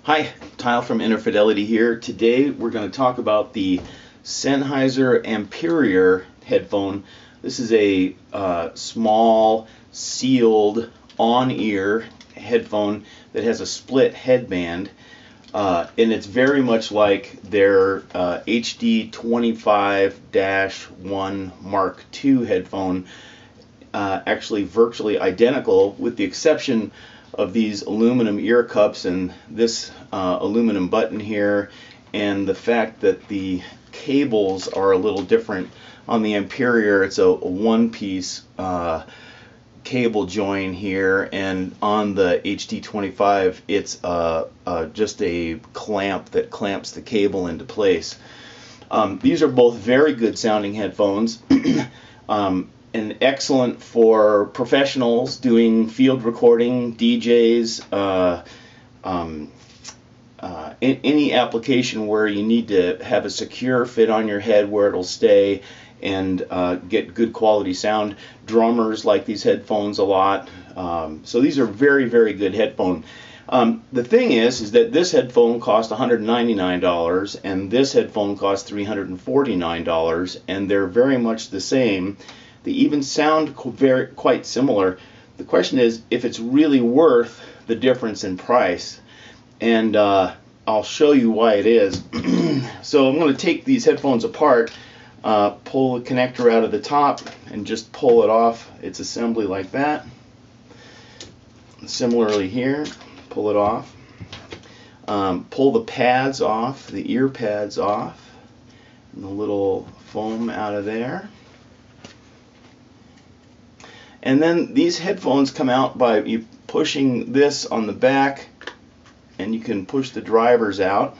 Hi, Tile from Infidelity here. Today we're going to talk about the Sennheiser Amperior headphone. This is a small, sealed, on-ear headphone that has a split headband, and it's very much like their HD 25-1 Mark II headphone, actually virtually identical with the exception of these aluminum ear cups and this aluminum button here, and the fact that the cables are a little different. On the Amperior, it's a one-piece cable join here, and on the HD25 it's just a clamp that clamps the cable into place. These are both very good sounding headphones. And excellent for professionals doing field recording, DJs, any application where you need to have a secure fit on your head where it'll stay and get good quality sound. Drummers like these headphones a lot. So these are very, very good headphone. The thing is that this headphone cost $199 and this headphone cost $349, and they're very much the same. They even sound quite similar. The question is if it's really worth the difference in price, and I'll show you why it is. So I'm going to take these headphones apart, pull the connector out of the top, and just pull it off its assembly like that. Similarly here, pull it off. Pull the pads off, the ear pads off, and the little foam out of there. And then these headphones come out by you pushing this on the back, and you can push the drivers out.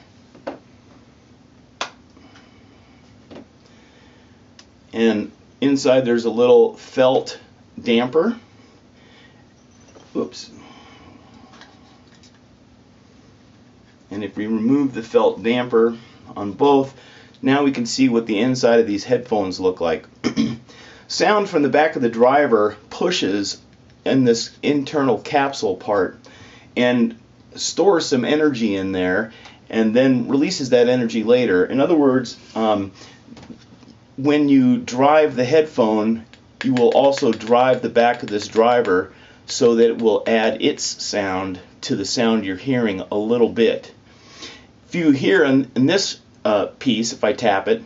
And inside there's a little felt damper. Oops. And if we remove the felt damper on both, now we can see what the inside of these headphones look like. Sound from the back of the driver pushes in this internal capsule part and stores some energy in there and then releases that energy later. In other words, when you drive the headphone, you will also drive the back of this driver so that it will add its sound to the sound you're hearing a little bit. If you hear in this piece, if I tap it,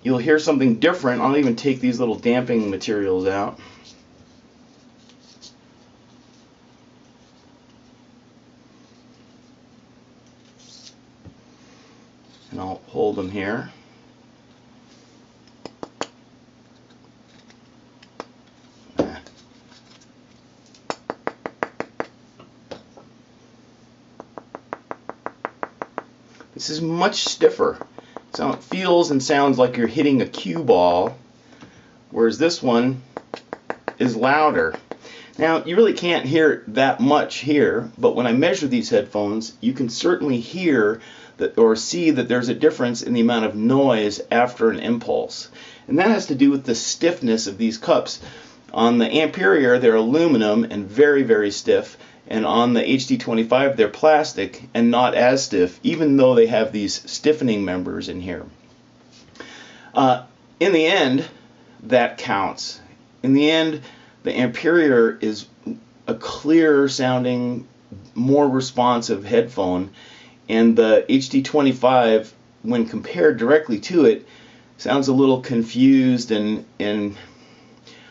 you'll hear something different. I'll even take these little damping materials out. And I'll hold them here. This is much stiffer. So it feels and sounds like you're hitting a cue ball, whereas this one is louder. Now, you really can't hear that much here, but when I measure these headphones, you can certainly hear that or see that there's a difference in the amount of noise after an impulse. And that has to do with the stiffness of these cups. On the Amperior, they're aluminum and very, very stiff. And on the HD25, they're plastic and not as stiff, even though they have these stiffening members in here. In the end, that counts. In the end, the Amperior is a clearer sounding, more responsive headphone, and the HD25, when compared directly to it, sounds a little confused and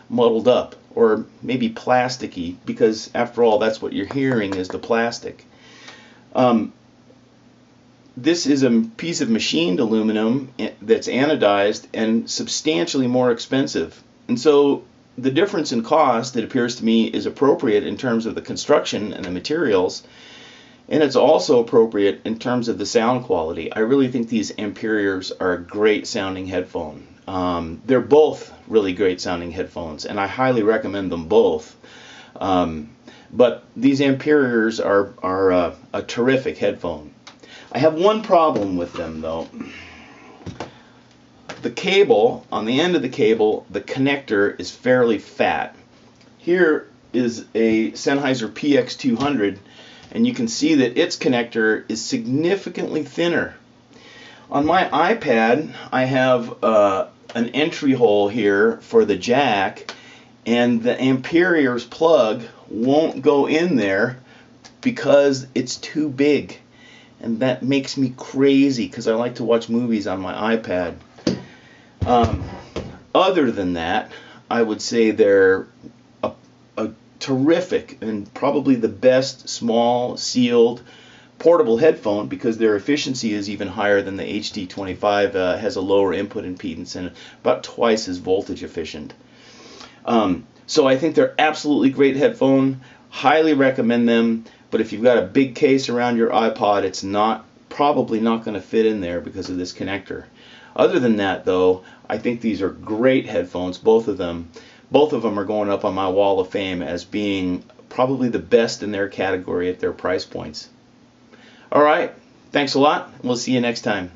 muddled up, or maybe plasticky, because after all, that's what you're hearing is the plastic. This is a piece of machined aluminum that's anodized and substantially more expensive. And so the difference in cost, it appears to me, is appropriate in terms of the construction and the materials, and it's also appropriate in terms of the sound quality. I really think these Amperiors are a great sounding headphone. They're both really great sounding headphones, and I highly recommend them both. But these Amperiors are a terrific headphone. I have one problem with them, though. The cable, on the end of the cable, the connector is fairly fat. Here is a Sennheiser PX200, and you can see that its connector is significantly thinner. On my iPad, I have an entry hole here for the jack, and the Amperior's plug won't go in there because it's too big. And that makes me crazy because I like to watch movies on my iPad. Other than that, I would say they're a terrific and probably the best small sealed portable headphone because their efficiency is even higher than the HD25. Has a lower input impedance and about twice as voltage efficient. So I think they're absolutely great headphone. Highly recommend them. But if you've got a big case around your iPod, it's probably not going to fit in there because of this connector. Other than that, though, I think these are great headphones, both of them. Both of them are going up on my wall of fame as being probably the best in their category at their price points. All right, thanks a lot. We'll see you next time.